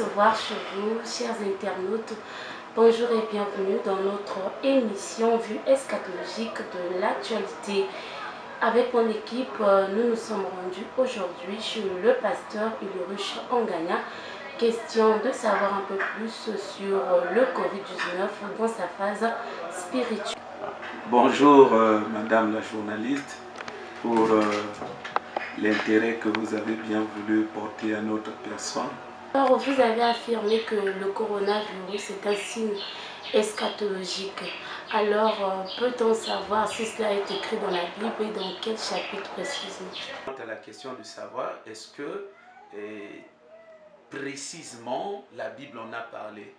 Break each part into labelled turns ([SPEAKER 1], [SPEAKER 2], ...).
[SPEAKER 1] recevoir chez vous, chers internautes. Bonjour et bienvenue dans notre émission Vue eschatologique de l'actualité. Avec mon équipe, nous nous sommes rendus aujourd'hui chez le pasteur Ulrich Onganya. Question de savoir un peu plus sur le Covid-19 dans sa phase spirituelle.
[SPEAKER 2] Bonjour Madame la journaliste, pour l'intérêt que vous avez bien voulu porter à notre personne.
[SPEAKER 1] Alors, vous avez affirmé que le coronavirus est un signe eschatologique. Alors, peut-on savoir si cela est écrit dans la Bible et dans quel chapitre précisément?
[SPEAKER 2] Quant à la question de savoir, est-ce que précisément la Bible en a parlé?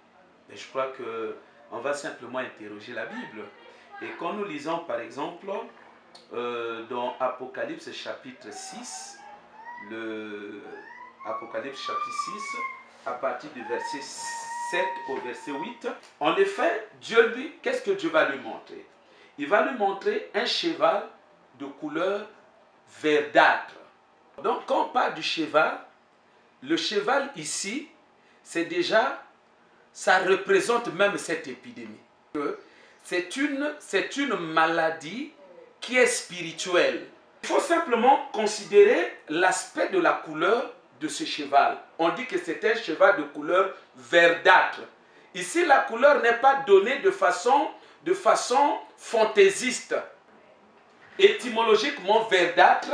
[SPEAKER 2] Mais je crois qu'on va simplement interroger la Bible. Et quand nous lisons par exemple dans Apocalypse chapitre 6, Apocalypse chapitre 6, à partir du verset 7 au verset 8, en effet, Dieu lui, qu'est-ce que Dieu va lui montrer? Il va lui montrer un cheval de couleur verdâtre. Donc quand on parle du cheval, le cheval ici, c'est déjà, ça représente même cette épidémie. C'est une maladie qui est spirituelle. Il faut simplement considérer l'aspect de la couleur de ce cheval. On dit que c'est un cheval de couleur verdâtre. Ici, la couleur n'est pas donnée de façon fantaisiste. Étymologiquement, verdâtre,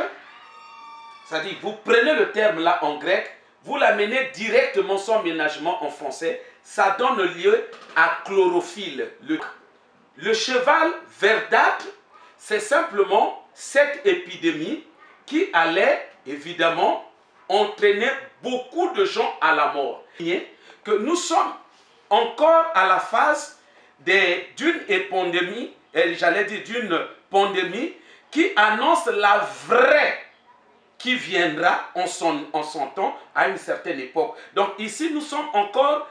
[SPEAKER 2] c'est-à-dire, vous prenez le terme là en grec, vous l'amenez directement sans ménagement en français, ça donne lieu à chlorophylle. Le cheval verdâtre, c'est simplement cette épidémie qui allait évidemment entraîner beaucoup de gens à la mort. Que nous sommes encore à la phase d'une pandémie, j'allais dire d'une pandémie qui annonce la vraie qui viendra en son temps à une certaine époque. Donc ici nous sommes encore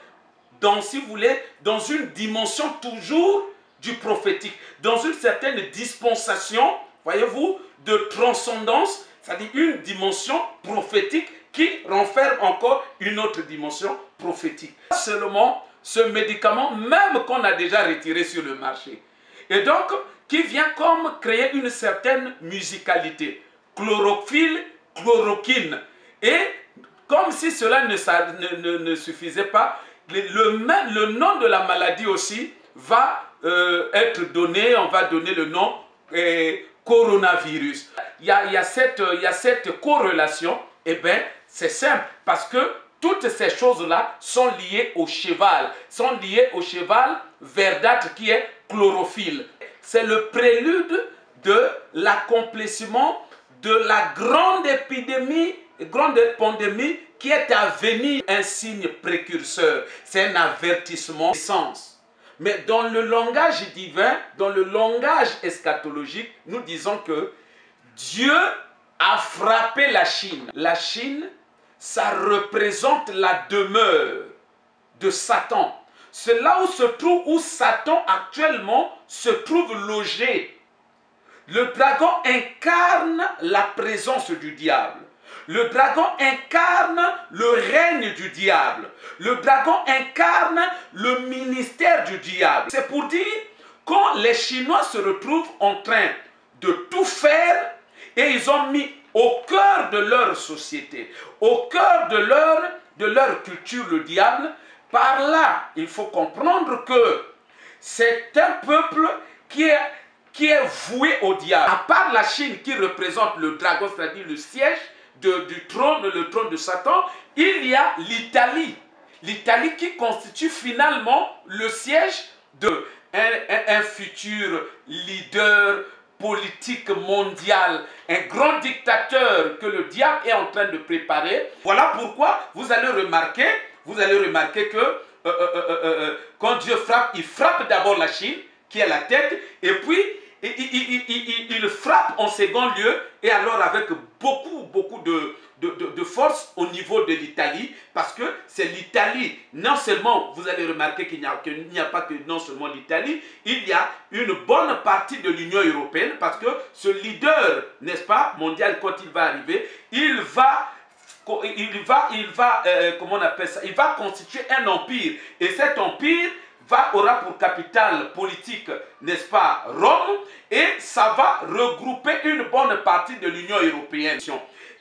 [SPEAKER 2] dans, si vous voulez, dans une dimension toujours du prophétique, dans une certaine dispensation, voyez-vous, de transcendance, c'est-à-dire une dimension prophétique qui renferme encore une autre dimension prophétique. Seulement ce médicament, même qu'on a déjà retiré sur le marché, et donc qui vient comme créer une certaine musicalité, chlorophylle, chloroquine, et comme si cela ne suffisait pas, le nom de la maladie aussi va être donné, on va donner le nom coronavirus. Il y a cette corrélation, et bien c'est simple, parce que toutes ces choses-là sont liées au cheval, verdâtre qui est chlorophylle. C'est le prélude de l'accomplissement de la grande épidémie, grande pandémie qui est à venir. Un signe précurseur, c'est un avertissement d'essence. Mais dans le langage divin, dans le langage eschatologique, nous disons que Dieu a frappé la Chine. La Chine, ça représente la demeure de Satan. C'est là où Satan actuellement se trouve logé. Le dragon incarne la présence du diable. Le dragon incarne le règne du diable. Le dragon incarne le ministère du diable. C'est pour dire, quand les Chinois se retrouvent en train de tout faire, et ils ont mis au cœur de leur société, au cœur de leur culture, le diable, par là, il faut comprendre que c'est un peuple qui est voué au diable. À part la Chine qui représente le dragon, c'est-à-dire le siège du trône, le trône de Satan, il y a l'Italie. L'Italie qui constitue finalement le siège d'un futur leader politique mondial, un grand dictateur que le diable est en train de préparer. Voilà pourquoi vous allez remarquer que quand Dieu frappe, il frappe d'abord la Chine, qui est la tête, et puis il frappe en second lieu, et alors avec beaucoup de force au niveau de l'Italie, parce que c'est l'Italie, non seulement, vous allez remarquer qu'il n'y a pas que non seulement l'Italie, il y a une bonne partie de l'Union européenne, parce que ce leader, n'est-ce pas, mondial, quand il va arriver, il va comment on appelle ça, il va constituer un empire. Et cet empire aura pour capitale politique, n'est-ce pas, Rome, et ça va regrouper une bonne partie de l'Union européenne.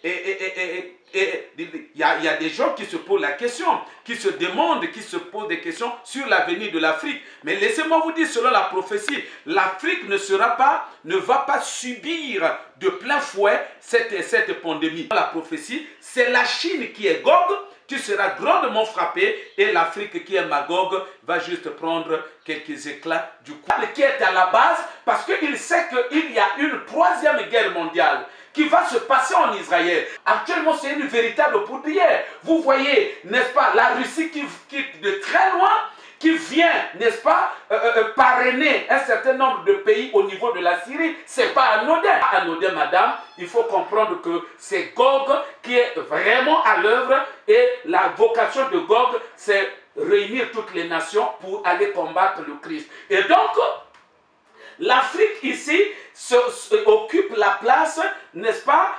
[SPEAKER 2] Et il y a des gens qui se posent la question, qui se demandent, qui se posent des questions sur l'avenir de l'Afrique. Mais laissez-moi vous dire, selon la prophétie, l'Afrique ne va pas subir de plein fouet cette pandémie. La prophétie, c'est la Chine qui est Gog, qui sera grandement frappée, et l'Afrique qui est Magog va juste prendre quelques éclats du coup. Qui est à la base, parce qu'il sait qu'il y a une troisième guerre mondiale qui va se passer en Israël. Actuellement, c'est une véritable poudrière. Vous voyez, n'est-ce pas, la Russie qui de très loin, qui vient, n'est-ce pas, parrainer un certain nombre de pays au niveau de la Syrie. C'est pas anodin. Anodin, madame, il faut comprendre que c'est Gog qui est vraiment à l'œuvre, et la vocation de Gog, c'est réunir toutes les nations pour aller combattre le Christ. Et donc, l'Afrique ici occupe la place, n'est-ce pas?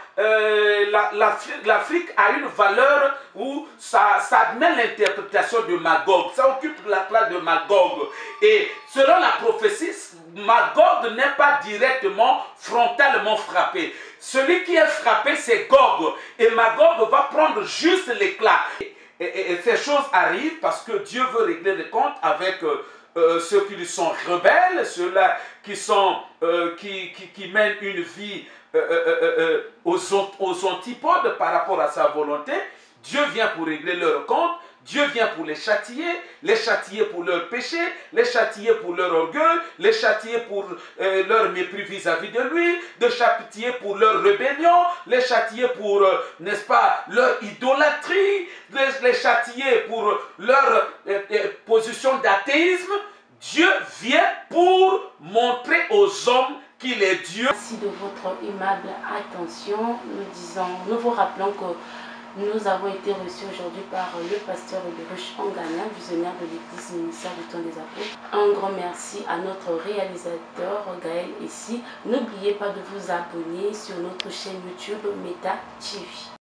[SPEAKER 2] L'Afrique a une valeur où ça admet l'interprétation de Magog. Ça occupe la place de Magog. Et selon la prophétie, Magog n'est pas directement, frontalement frappé. Celui qui est frappé, c'est Gog. Et Magog va prendre juste l'éclat. Et ces choses arrivent parce que Dieu veut régler les comptes avec ceux qui sont rebelles, ceux-là qui mènent une vie aux antipodes par rapport à sa volonté. Dieu vient pour régler leurs comptes, Dieu vient pour les châtier pour leur péché, les châtier pour leur orgueil, les châtier pour leur mépris vis-à-vis de lui, les châtier pour leur rébellion, les châtier pour, n'est-ce pas, leur idolâtrie, les châtier pour leur position d'athéisme. Dieu vient pour montrer aux hommes qu'il est Dieu.
[SPEAKER 1] Merci de votre aimable attention. Nous vous rappelons que nous avons été reçus aujourd'hui par le pasteur Oberuch Angana, visionnaire de l'église ministère du temps des apôtres. Un grand merci à notre réalisateur Gaël ici. N'oubliez pas de vous abonner sur notre chaîne YouTube Meta TV.